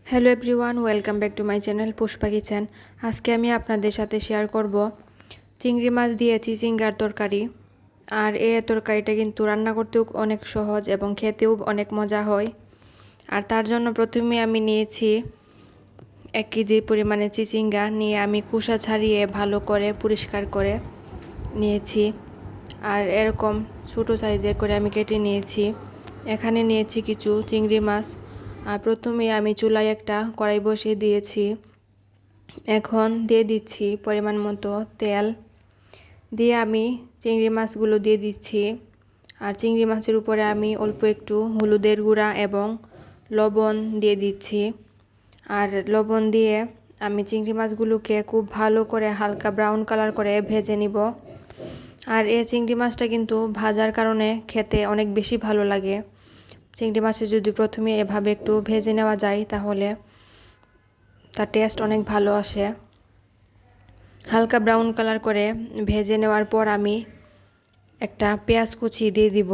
Hello everyone, welcome back to my channel Pushpa kitchen. আজকে আমি আপনাদের সাথে শেয়ার করব চিংড়ি মাছ দিয়ে চিচিঙ্গার তরকারি। আর এই তরকারিটা কিন্তু রান্না করতেও অনেক সহজ এবং খেতেও অনেক মজা হয়। আর তার জন্য প্রথমে আমি নিয়েছি 1 কেজি পরিমাণে চিচিঙ্গা নিয়ে আমি খোসা ছাড়িয়ে ভালো করে পরিষ্কার করে নিয়েছি। আর এরকম ছোটো সাইজের করে আমি কেটে নিয়েছি। এখানে নিয়েছি কিছু চিংড়ি মাছ। আর প্রথমে আমি চুলায় একটা কড়াই বসিয়ে দিয়েছি। এখন দিয়ে দিচ্ছি পরিমাণ মতো তেল, দিয়ে আমি চিংড়ি মাছগুলো দিয়ে দিচ্ছি। আর চিংড়ি মাছের উপরে আমি অল্প একটু হলুদের গুঁড়া এবং লবণ দিয়ে দিচ্ছি। আর লবণ দিয়ে আমি চিংড়ি মাছগুলোকে খুব ভালো করে হালকা ব্রাউন কালার করে ভেজে নিব। আর এই চিংড়ি মাছটা কিন্তু ভাজার কারণে খেতে অনেক বেশি ভালো লাগে। চিংড়ি মাছে যদি প্রথমে এভাবে একটু ভেজে নেওয়া যায় তাহলে তার টেস্ট অনেক ভালো আসে। হালকা ব্রাউন কালার করে ভেজে নেওয়ার পর আমি একটা পেঁয়াজ কুচি দিয়ে দিব।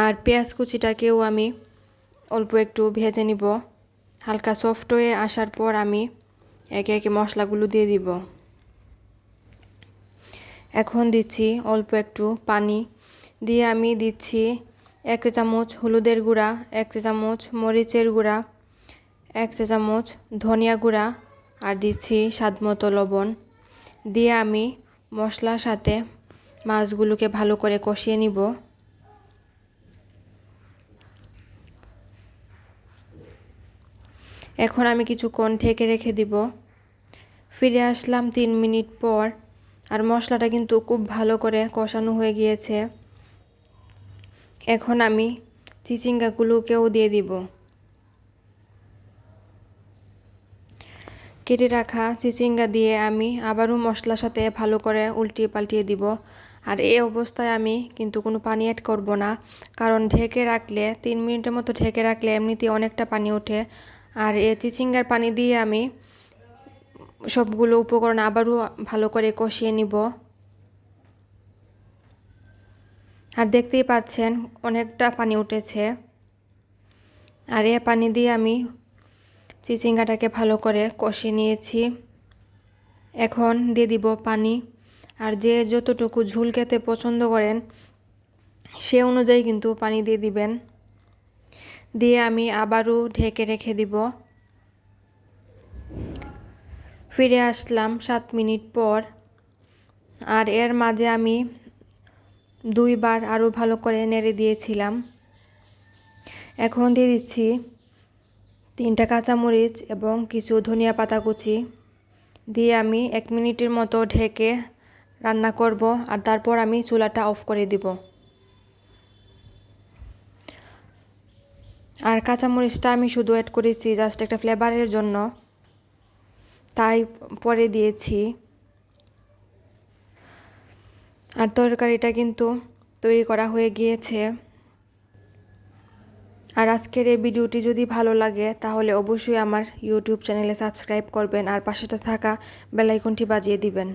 আর পেঁয়াজ কুচিটাকেও আমি অল্প একটু ভেজে নিব। হালকা সফট হয়ে আসার পর আমি একে একে মশলাগুলো দিয়ে দিব। এখন দিচ্ছি অল্প একটু পানি, দিয়ে আমি দিচ্ছি 1 চামচ হলুদের গুঁড়া, 1 চামচ মরিচের গুঁড়া, 1 চামচ ধনিয়া গুঁড়া, আর দিচ্ছি স্বাদমতো লবণ। দিয়ে আমি মশলার সাথে মাছগুলোকে ভালো করে কষিয়ে নিব। এখন আমি কিছুক্ষণ ঢেকে রেখে দিব। ফিরে আসলাম 3 মিনিট পর। আর মশলাটা কিন্তু খুব ভালো করে কষানো হয়ে গিয়েছে। এখন আমি চিচিঙ্গাগুলোকেও দিয়ে দিব। কেটে রাখা চিচিঙ্গা দিয়ে আমি আবারও মশলার সাথে ভালো করে উল্টিয়ে পাল্টিয়ে দিব। আর এই অবস্থায় আমি কিন্তু কোনো পানি অ্যাড করব না, কারণ ঢেকে রাখলে 3 মিনিটের মতো ঢেকে রাখলে এমনিতেই অনেকটা পানি ওঠে। আর এই চিচিঙ্গার পানি দিয়ে আমি সবগুলো উপকরণ আবারও ভালো করে কষিয়ে নিব। আর দেখতেই পাচ্ছেন অনেকটা পানি উঠেছে। আর এই পানি দিয়ে আমি চিচিঙ্গাটাকে ভালো করে কষিয়ে নিয়েছি। এখন দিয়ে দিব পানি। আর যে যতটুকু ঝোল খেতে পছন্দ করেন সে অনুযায়ী কিন্তু পানি দিয়ে দিবেন। দিয়ে আমি আবারও ঢেকে রেখে দিব। ফিরে আসলাম 7 মিনিট পর। আর এর মাঝে আমি 2 বার আরও ভালো করে নেড়ে দিয়েছিলাম। এখন দিয়ে দিচ্ছি 3টা কাঁচামরিচ এবং কিছু ধনিয়া পাতা কুচি, দিয়ে আমি 1 মিনিটের মতো ঢেকে রান্না করব। আর তারপর আমি চুলাটা অফ করে দিব। আর কাঁচামরিচটা আমি শুধু অ্যাড করেছি জাস্ট একটা ফ্লেভারের জন্য, তাই পরে দিয়েছি। আর তরকারিটা কিন্তু তৈরি করা হয়ে গিয়েছে। আর আজকের এই ভিডিওটি যদি ভালো লাগে তাহলে অবশ্যই আমার ইউটিউব চ্যানেলে সাবস্ক্রাইব করবেন আর পাশেটা থাকা বেল আইকনটি বাজিয়ে দিবেন।